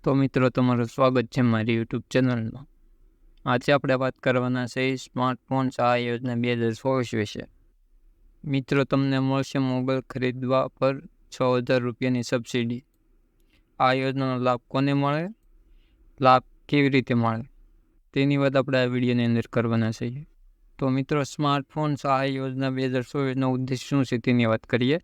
તો મિત્રો તમારું સ્વાગત છે મારી યુટ્યુબ ચેનલમાં. આજે આપણે વાત કરવાના છે સ્માર્ટફોન સહાય યોજના 2024 વિશે. મિત્રો તમને મળશે મોબાઈલ ખરીદવા પર 6,000 રૂપિયાની સબસિડી. આ યોજનાનો લાભ કોને મળે, લાભ કેવી રીતે મળે તેની વાત આપણે આ વિડીયોની અંદર કરવાના છીએ. તો મિત્રો સ્માર્ટફોન સહાય યોજના 2024નો ઉદ્દેશ શું છે તેની વાત કરીએ.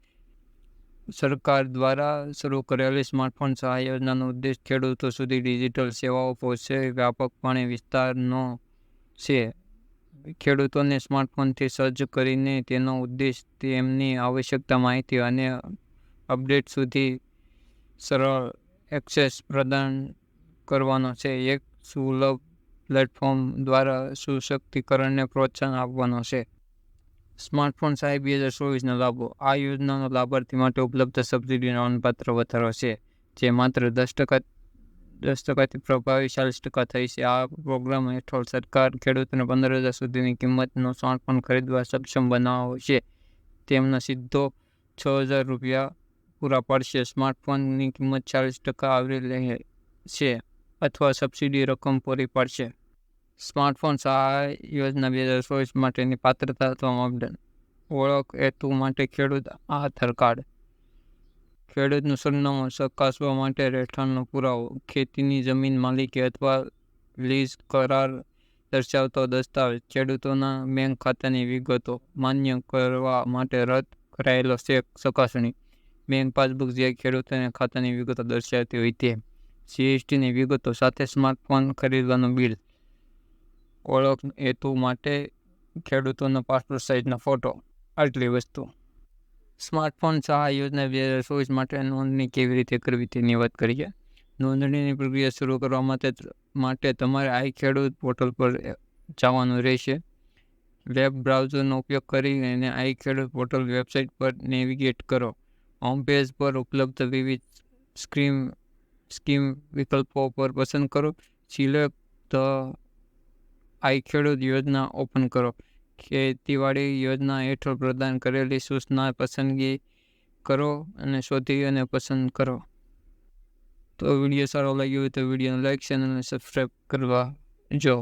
સરકાર દ્વારા શરૂ કરેલી સ્માર્ટફોન સહાય યોજનાનો ઉદ્દેશ ખેડૂતો સુધી ડિજિટલ સેવાઓ પહોંચે વ્યાપકપણે વિસ્તારનો છે. ખેડૂતોને સ્માર્ટફોનથી સજ્જ કરીને તેનો ઉદ્દેશ તેમની આવશ્યકતા માહિતી અને અપડેટ સુધી સરળ એક્સેસ પ્રદાન કરવાનો છે. એક સુલભ પ્લેટફોર્મ દ્વારા સશક્તિકરણને પ્રોત્સાહન આપવાનો છે. સ્માર્ટફોન સહાય 2024ના લાભો. આ યોજનાનો લાભાર્થી માટે ઉપલબ્ધ સબસિડીનો નોંધપાત્ર વધારો છે, જે માત્ર 10% પ્રભાવી 40% થઈ છે. આ પ્રોગ્રામ હેઠળ સરકાર ખેડૂતોને 15,000 સુધીની કિંમતનો સ્માર્ટફોન ખરીદવા સક્ષમ બનાવશે. તેમને સીધો 6,000 રૂપિયા પૂરા પાડશે. સ્માર્ટફોનની કિંમત 40% આવરી લે છે અથવા સબસિડી રકમ પૂરી પાડશે. સ્માર્ટફોન સહાય યોજના 2024 માટેની પાત્રતા અથવા માપદંડ. ઓળખ હેતુ માટે ખેડૂત આધાર કાર્ડ, ખેડૂતનું સરનામું ચકાસવા માટે રહેઠાણનો પુરાવો, ખેતીની જમીન માલિકી અથવા લીઝ કરાર દર્શાવતો દસ્તાવેજ, ખેડૂતોના બેંક ખાતાની વિગતો, માન્ય કરવા માટે રદ કરાયેલો ચેક ચકાસણી, બેંક પાસબુક જે ખેડૂતોના ખાતાની વિગતો દર્શાવતી હોય તે, જીએસટીની વિગતો સાથે સ્માર્ટફોન ખરીદવાનું બિલ. ઓળખ હેતુ માટે ખેડૂતોનો પાસપોર્ટ સાઇઝનો ફોટો. આટલી વસ્તુ. સ્માર્ટફોન સહાય યોજના 2024 માટે નોંધણી કેવી રીતે કરવી તેની વાત કરીએ. નોંધણીની પ્રક્રિયા શરૂ કરવા માટે તમારે આઈ ખેડૂત પોર્ટલ પર જવાનું રહેશે. વેબ બ્રાઉઝરનો ઉપયોગ કરીને આઈ ખેડૂત પોર્ટલ વેબસાઇટ પર નેવિગેટ કરો. હોમ પેજ પર ઉપલબ્ધ વિવિધ સ્કીમ વિકલ્પો પર પસંદ કરો. સિલેક્ટ ધ આઈ ખેડૂત યોજના ઓપન કરો. ખેતીવાડી યોજના હેઠળ પ્રદાન કરેલી સૂચના પસંદગી કરો અને શોધી અને પસંદ કરો. તો વિડીયો સારો લાગ્યો હોય તો વિડીયોને લાઈક, ચેનલને સબસ્ક્રાઈબ કરવા જો.